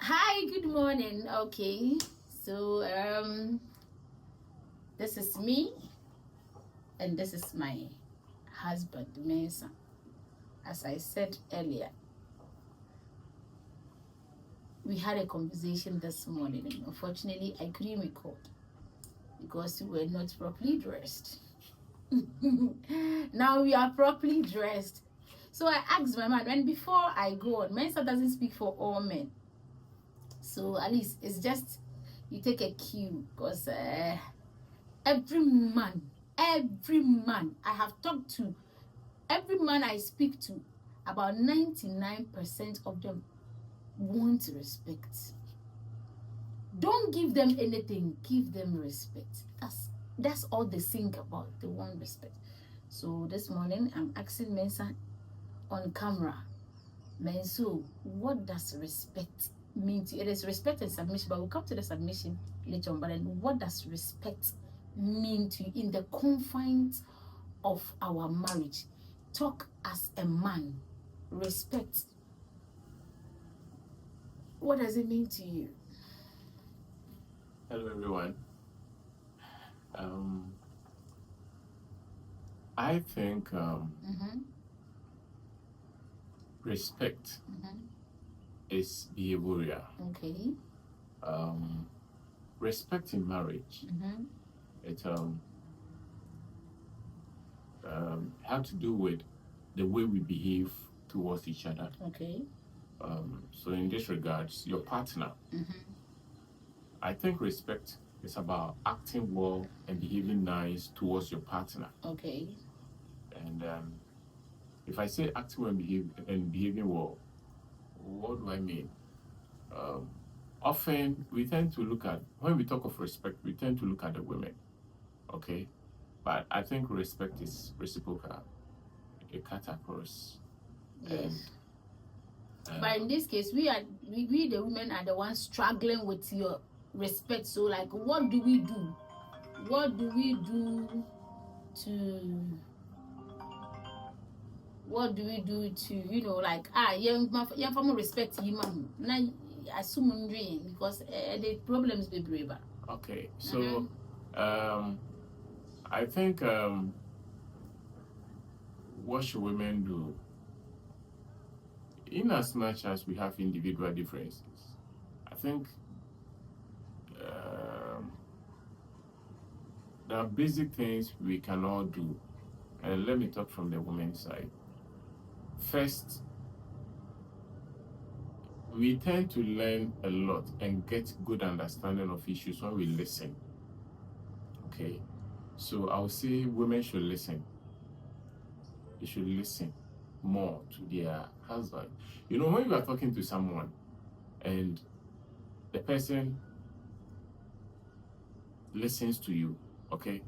Hi, good morning. Okay, so this is me, and this is my husband, Mensa. As I said earlier, we had a conversation this morning, and unfortunately, I couldn't record because we were not properly dressed. Now we are properly dressed. So I asked my man, and before I go on, Mensa doesn't speak for all men. So at least it's just you take a cue because every man I have talked to, every man I speak to, about 99% of them want respect. Don't give them anything, give them respect. That's all they think about. They want respect. So this morning I'm asking Mensa on camera, Menso, what does respect mean to you? It is respect and submission, but we'll come to the submission later on. But then what does respect mean to you in the confines of our marriage? Talk as a man. Respect. What does it mean to you? Hello, everyone. I think respect is behavioral. Okay. Respect in marriage, it have to do with the way we behave towards each other. Okay. So in this regards, your partner, I think respect is about acting well and behaving nice towards your partner. Okay. And if I say acting well and behaving well, what do I mean? Often we tend to look at, when we talk of respect, we tend to look at the women, okay? But I think respect is reciprocal. It cut across. Yes. But in this case, we the women are the ones struggling with your respect. So like, what do we do? What do we do to? What do we do to, like, yeah, from respect you man. Now assume because the problems be braver. Okay, so I think what should women do? In as much as we have individual differences, I think there are basic things we can all do. And let me talk from the women's side. First, we tend to learn a lot and get good understanding of issues when we listen. Okay, so I would say women should listen. They should listen more to their husband. You know, when you are talking to someone and the person listens to you, okay,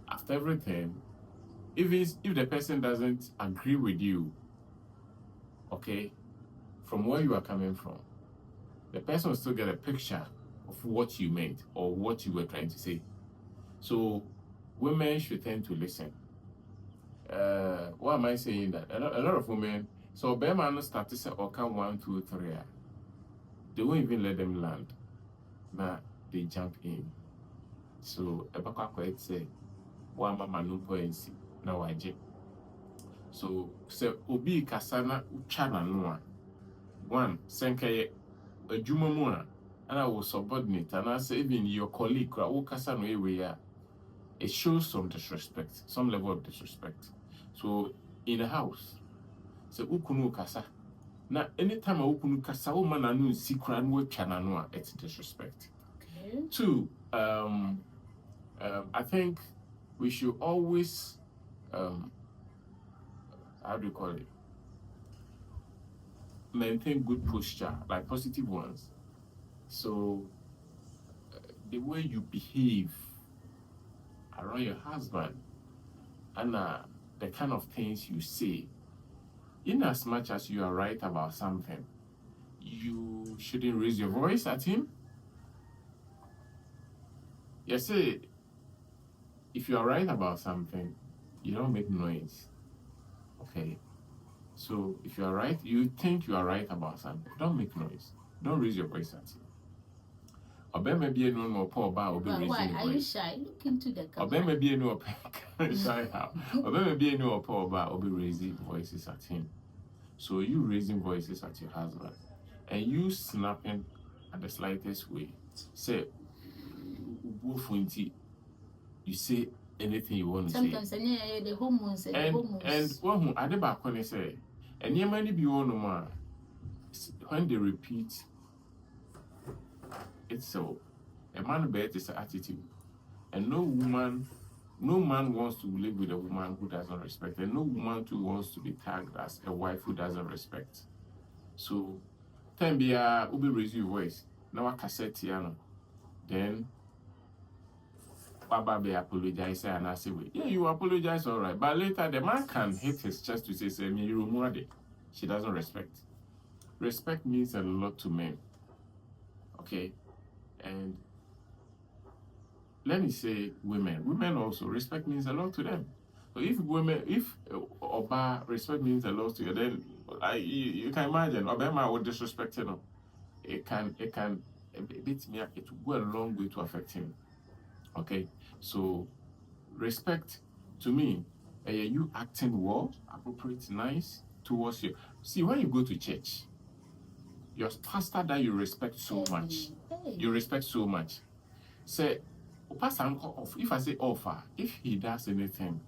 after everything, even if the person doesn't agree with you, okay, from where you are coming from, the person will still get a picture of what you meant or what you were trying to say. So women should tend to listen. Why am I saying that? A lot of women, so Bema start to say, okay, 1, 2, 3. They won't even let them land. Now they jump in. So Ebaka say, one mama no points. Now I jet. So Obi Kasana Uchana Noa. One, Senke a Jumamua. And I was subordinate, and I say, even your colleague, it shows some disrespect, some level of disrespect. So in the house, so ukunu kasa. Now anytime a ukunu kasa, woman anu sikra no chananoa, it's disrespect. Okay. 2, I think we should always how do you call it? Maintain good posture, like positive ones. So the way you behave around your husband and the kind of things you say, in as much as you are right about something, you shouldn't raise your voice at him. You say, if you are right about something, you don't make noise. Okay. So if you are right, you think you are right about something, don't make noise. Don't raise your voice at him. Obema be no more poor bar or be But why raising are your you voice. shy? Look into the camera. Obema be no shy how. Obema be no poor bar or be raising voices at him. So you raising voices at your husband and you snapping at the slightest way. Say, you say anything you want to Sometimes say. the hormones and the hormones. And what who ade back when they say, and you might be one more when they repeat it's so a man bet is attitude. And no man wants to live with a woman who doesn't respect, and no woman too wants to be tagged as a wife who doesn't respect. So time be ubi raise your voice. Now a cassette piano. Then Baba be apologize and I say, yeah, you apologize, all right. But later the man can hit his chest to say, me, you more. She doesn't respect. Respect means a lot to men. Okay? And let me say women. Women also, respect means a lot to them. So if Oba respect means a lot to you, then you can imagine Obama would disrespect him. It beat me. It will go a long way to affect him. Okay, so respect to me, you acting well, appropriate, nice towards you. See, when you go to church, your pastor that you respect so much, say, pastor, if I say offer, if he does anything,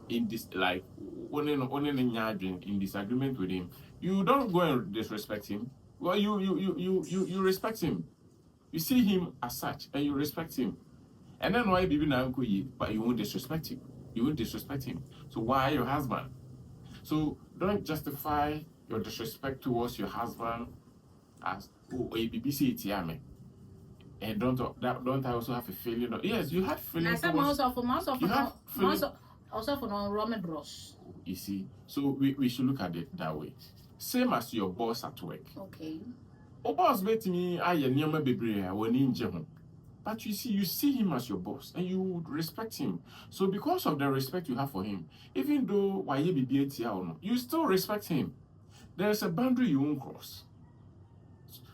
in this like in disagreement with him, you don't go and disrespect him. Well, you respect him. You see him as such, and you respect him. And then why baby now but you won't disrespect him. You won't disrespect him. So why your husband? So don't justify your disrespect towards your husband as a BBC tiame. And don't I also have a feeling? Yes, you had feelings. Also for non-Roman bros. You see, so we should look at it that way. Same as your boss at work. Okay. Oh, boss, bet me I near baby when in Jehon. But you see him as your boss and you would respect him. So because of the respect you have for him, even though you still respect him. There's a boundary you won't cross.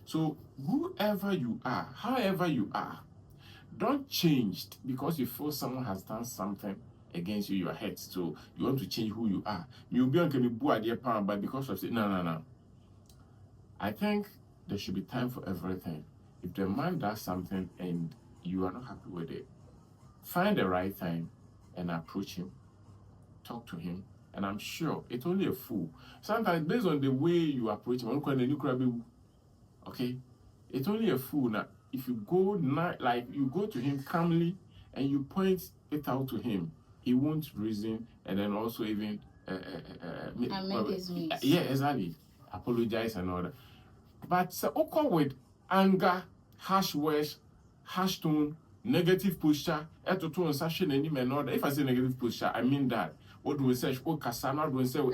So whoever you are, however you are, don't change because you feel someone has done something against you, you are hurt. So you want to change who you are. You'll be on but because of it, no. I think there should be time for everything. If the man does something and you are not happy with it, find the right time and approach him, talk to him, and I'm sure it's only a fool. Sometimes based on the way you approach him, okay, it's only a fool. Now, if you go you go to him calmly and you point it out to him, he won't reason and then also even yeah, exactly, apologize and all that. But with anger, harsh words, harsh tone, negative posture, if I say negative posture, I mean that. What do we say? Oh, Kasana, do we say? You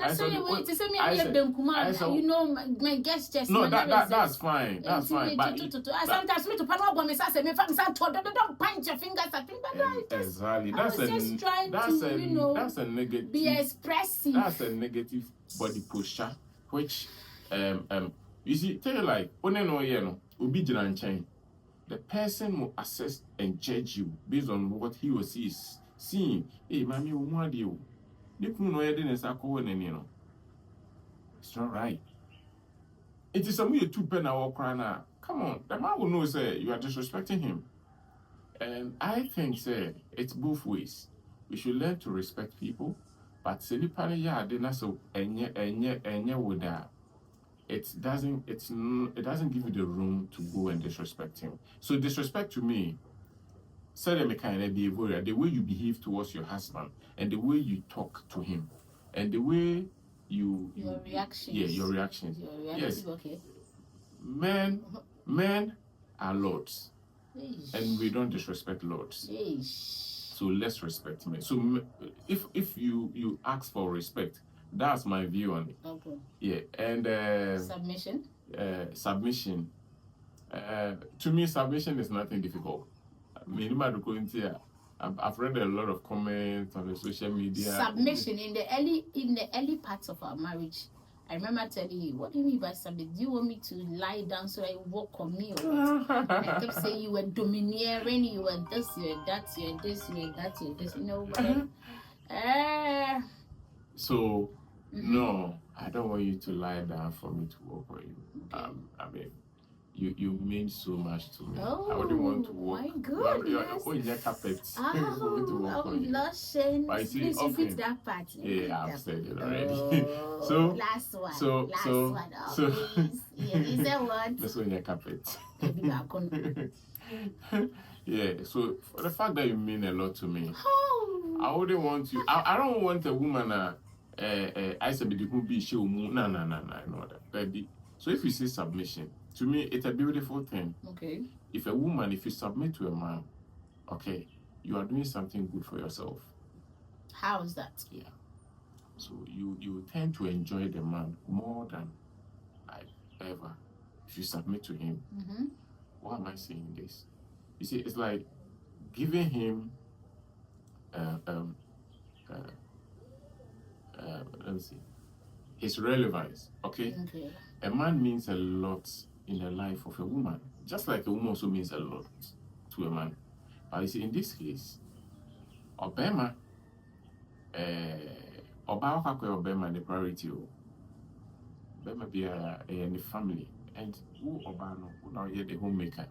know, my gestures. No, that's fine. That's fine. But sometimes me to panel me say me don't punch your fingers at me, but exactly. That's a negative. Be expressive. That's a negative body posture, which you see, tell you like, the person will assess and judge you based on what he or she is seeing. Hey, mommy, what you? It's not right. It is some two pen or crying now. Come on, the man will know say you are disrespecting him. And I think say it's both ways. We should learn to respect people, but it doesn't give you the room to go and disrespect him. So disrespect to me, the way you behave towards your husband and the way you talk to him and the way your reactions. Yeah, your reactions. Yes. Okay. Men are lords. And we don't disrespect lords. So let's respect men. So if you ask for respect, that's my view on it. Okay. Yeah, and submission. To me, submission is nothing difficult. I've read a lot of comments on the social media. Submission in the early parts of our marriage. I remember telling you, what do you mean by submit? Do you want me to lie down so I walk on me? Or what? I kept saying you were domineering, you were this, you were that, you were this, you were that, you were this, you know. So no, I don't want you to lie down for me to walk on you. I mean, you mean so much to me. Oh, I wouldn't want to walk. My goodness. Oh, your carpets. I'm blushing. Please repeat that part. Yeah, I've said it already. So last one. So Please. Yeah, you said what? That's on your carpet. Yeah. So for the fact that you mean a lot to me, I wouldn't want you. I don't want a woman. I said, be show. No, know that. So if you say submission, to me, it's a beautiful thing. Okay. If you submit to a man, okay, you are doing something good for yourself. How is that? Yeah. So you tend to enjoy the man more than ever if you submit to him. Mm-hmm. Why am I saying this? You see, it's like giving him let me see, his relevance. Okay. A man means a lot in the life of a woman, just like a woman also means a lot to a man. But you see, in this case, Obama, Obama the priority. Obama be a family, and who Obama who now here the homemaker.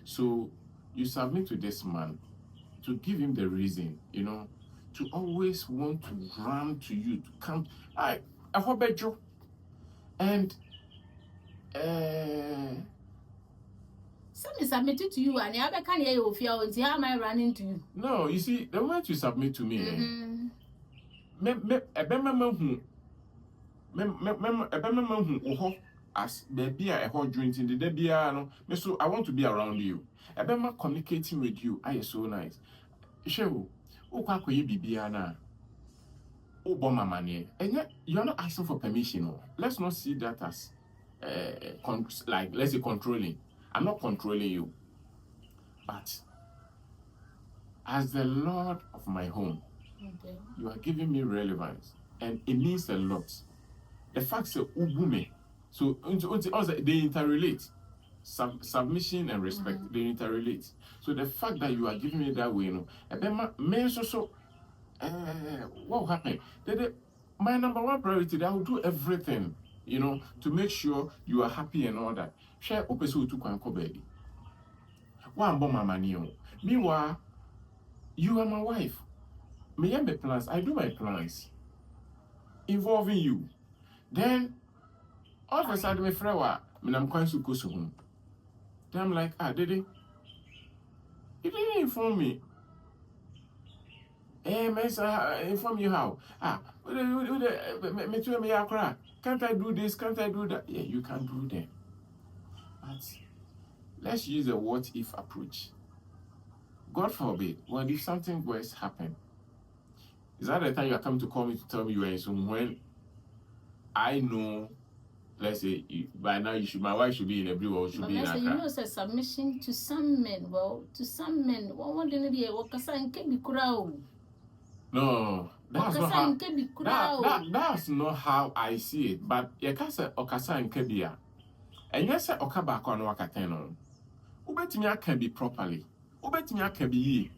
So you submit to this man to give him the reason, you know, to always want to run to you to come. I hope you and something submitted to you and the other can hear of your how am I running to you? No, you see, the moment you submit to me, as baby I hold drinking the debiano, so I want to be around you. Ebema communicating with you, I is so nice. Shew, Bibiana. Obama money, and yet you're not asking for permission. Let's not see that as like let's say controlling. I'm not controlling you, but as the Lord of my home, you are giving me relevance, and it means a lot. The fact that ubume, so they interrelate. Submission and respect, they interrelate. So the fact that you are giving me that way, you know, what will happen? My number one priority, that I will do everything, you know, to make sure you are happy and all that. Share opesu to kwanko baby. One bomb my money. Meanwhile, you are my wife. Me and my plans, I do my plans involving you. Then all of a sudden, my friend, I'm going to go home. Then I'm like, Dede, you didn't inform me. Inform you how? Can't I do this? Can't I do that? Yeah, you can do that. But let's use a what if approach. God forbid, what if something worse happen? Is that the time you are coming to call me to tell me you are in some when I know, let's say by now my wife should be in every world, should be in Accra. You know, it's a submission to some men. Well, to some men, what did they No, that's not how I see it. But you can say Okasa and Kebia. And yes, Okabako and Wakateno. Ubetimia can be properly. Ubetimia can be.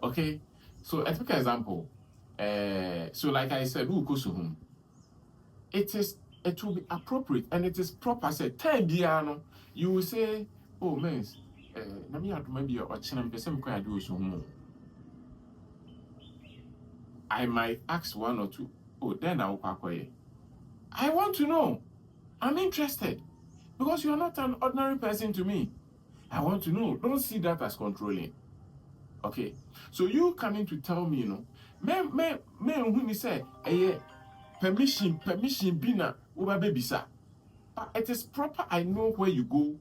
Okay? So a quick example. So like I said, who goes to whom? It will be appropriate and it is proper. Say, you will say, oh man, maybe or do so. I might ask one or two. Oh, then I want to know. I'm interested. Because you are not an ordinary person to me. I want to know. Don't see that as controlling. Okay? So you coming to tell me, you know, me when you say, permission, bina, uba baby sir. But it is proper. I know where you go,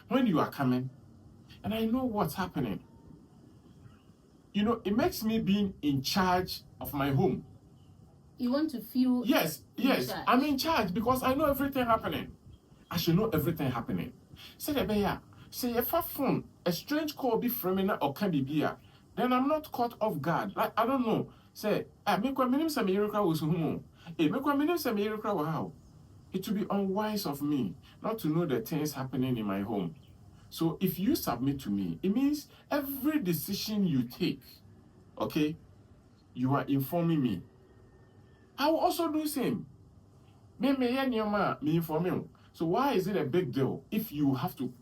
when you are coming, and I know what's happening. You know, it makes me being in charge of my home. You want to feel yes, I'm in charge because I know everything happening. I should know everything happening. Say the bear, say if a phone, a strange call be from me or can be here. then I'm not caught off guard. Like, I don't know. Say, make a minimum some miracle was whom. Make a minimum some miracle how. It would be unwise of me not to know the things happening in my home. So if you submit to me, it means every decision you take, okay, you are informing me. I will also do the same. Me inform you. So why is it a big deal if you have to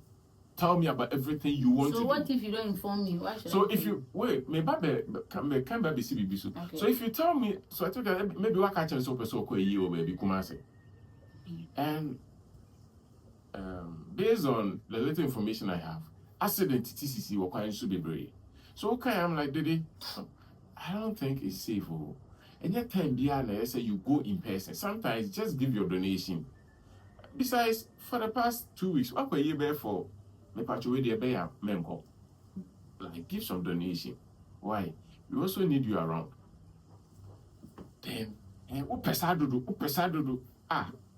tell me about everything you want to do? So what if you don't inform me? Why should So I if you wait, me can be CBB so. Okay. So if you tell me, so I think maybe what catch and so you baby Kumasi. And based on the little information I have, accident TCC will quite should be brave. So okay, I'm like, Didi, I don't think it's safe. And yet time behind I say you go in person. Sometimes just give your donation. Besides, for the past 2 weeks, what were you there for? Me patrol the bear menko. Like give some donation. Why? We also need you around. Then upesado.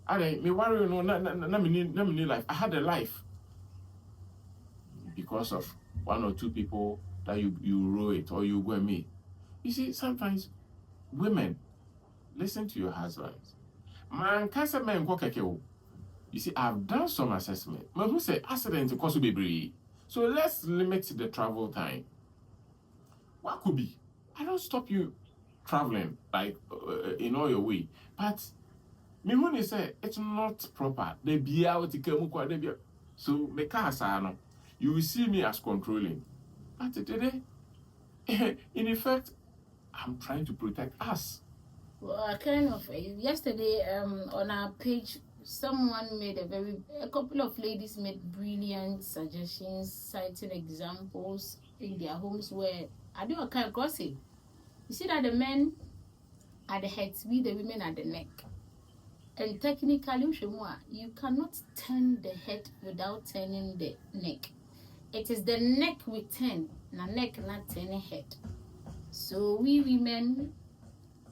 I me worry no na me life. I had a life because of 1 or 2 people that you row it or you go and meet. You see, sometimes women listen to your husbands. Man, can't man go keke. You see, I've done some assessment. Man, who say accident cause be brave. So let's limit the travel time. What could be? I don't stop you traveling like in all your way, but me when they say it's not proper, they be out to so make us you will see me as controlling. But today, in effect, I'm trying to protect us. Well, yesterday on our page, someone made a couple of ladies made brilliant suggestions, citing examples in their homes where I do a kind of gossip. You see that the men are the heads, we the women are the neck. And technically, you cannot turn the head without turning the neck. It is the neck we turn, the neck not turning head. So we women,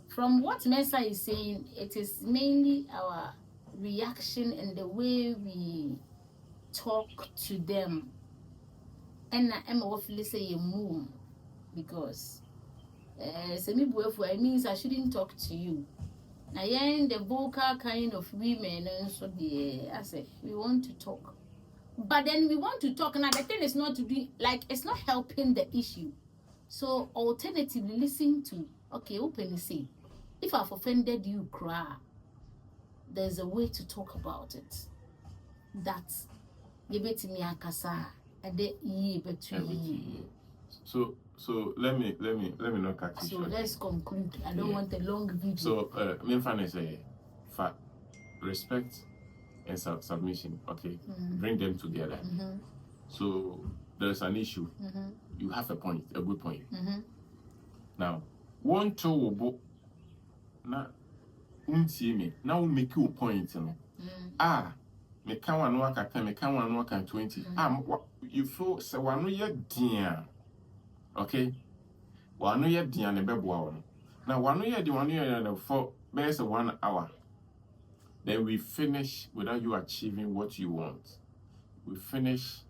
from what Mensa is saying, it is mainly our reaction and the way we talk to them. And I'm awfully say you move because it means I shouldn't talk to you. Now, the vocal kind of women, and so I say we want to talk, but then we want to talk. Now the thing is not to be like it's not helping the issue. So alternatively, listen to openly say, if I've offended you, cry. There's a way to talk about it. That's you bet me akasa and the ye between. So let me not catch you. So let's conclude. I don't want a long video. So main fan is for respect and submission. Okay, bring them together. So there's an issue. You have a point, a good point. Now, one to na untie me now make you point. Me can one work at 10, me can one work at 20. You feel so one year dear. Okay, one year dear ne bebo. Now 1 year the 1 year for best 1 hour. Then we finish without you achieving what you want. We finish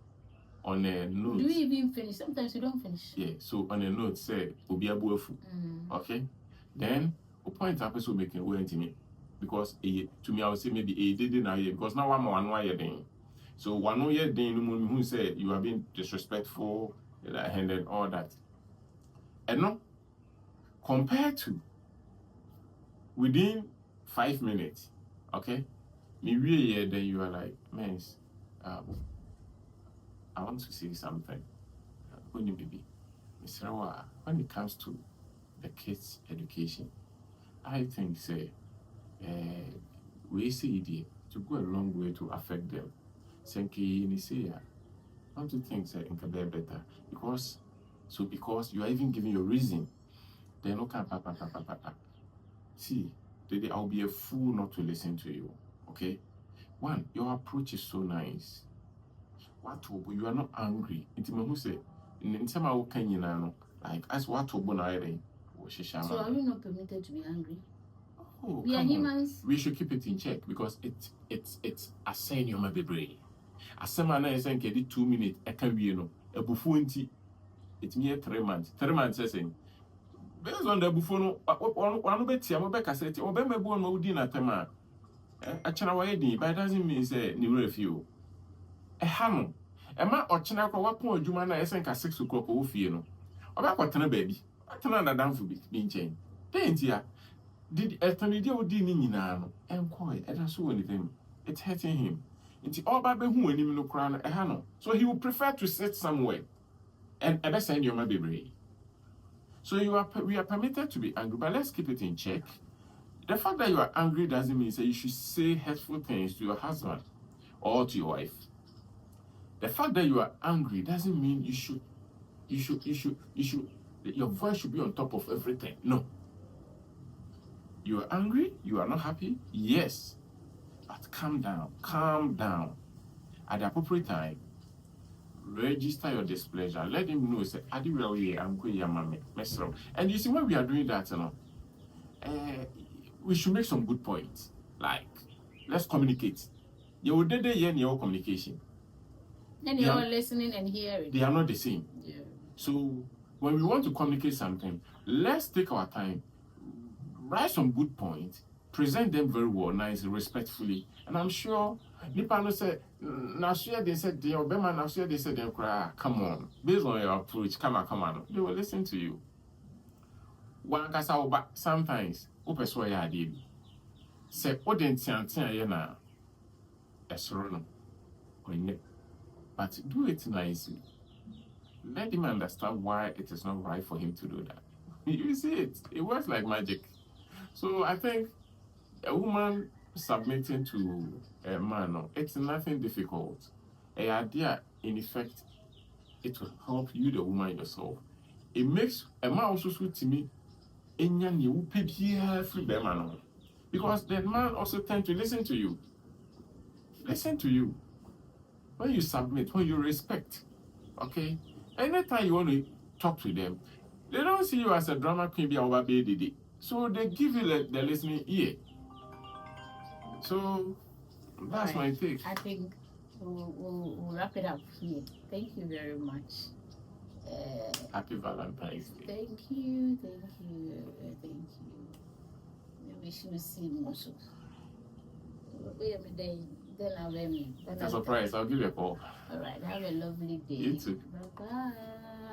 on a note. Do you even finish? Sometimes you don't finish. Yeah, so on a note say Obiabuefu. Okay? Then a point up so making way to me. Because to me I would say maybe a didn't know because now I'm 1 year then. So 1 year then who say you are being disrespectful and all that. And no, compared to within 5 minutes, okay? Me really then you are like, man, I want to say something. When it comes to the kids' education, I think we see it to go a long way to affect them. I want to think it can be better because you are even giving your reason. They no can papa. See, I'll be a fool not to listen to you. Okay, one, your approach is so nice. You are not angry. Who say in some like as what So are we not permitted to be angry? Oh, we are humans. We should keep it in check because it's a saying your baby. As some man is saying 2 minutes, I can be a buffoonty. It's me 3 months. 3 months saying. Based on the buffon, one bet I'm a cassette, or Bema Bon Modina Tema. A Chanaway, but it doesn't mean say new review. A hammer. A man or Chanaka, what point you man, I think at 6 o'clock, oh, you about what baby. I turn on the down for being chained. Then, dear, did Anthony Dio Dini and quiet, and I saw anything. It's hurting him. It's all about who and him no crown a hano. So he would prefer to sit somewhere and ever send your baby. So we are permitted to be angry, but let's keep it in check. The fact that you are angry doesn't mean that you should say hurtful things to your husband or to your wife. The fact that you are angry doesn't mean your voice should be on top of everything. No. You are angry, you are not happy, yes. But calm down. At the appropriate time, register your displeasure. Let him know, say, I'm going to. And you see, when we are doing that, we should make some good points. Like, let's communicate. You will do your communication. And you're listening and hearing. They are not the same. Yeah. So, when we want to communicate something, let's take our time, write some good points, present them very well, nice, respectfully. And I'm sure Nipano said, Nasua, they said, the Obama, Nasua, they said, come on, based on your approach, come on, they will listen to you. One can say, but sometimes, Opeswaya did. Say, Odin but do it nicely. Let him understand why it is not right for him to do that. You see it works like magic. So I think a woman submitting to a man, it's nothing difficult. A idea, in effect, it will help you, the woman yourself. It makes a man also sweet to me. Because that man also tend to listen to you. Listen to you. When you submit, when you respect, okay? Anytime you want to talk to them, they don't see you as a drama queen, so they give you the listening ear. So that's my take. I think we'll wrap it up here. Thank you very much. Happy Valentine's Day. Thank you. We wish you see more. Then I'll It's a surprise. I'll give you a call. All right. Have a lovely day. You too. Bye-bye.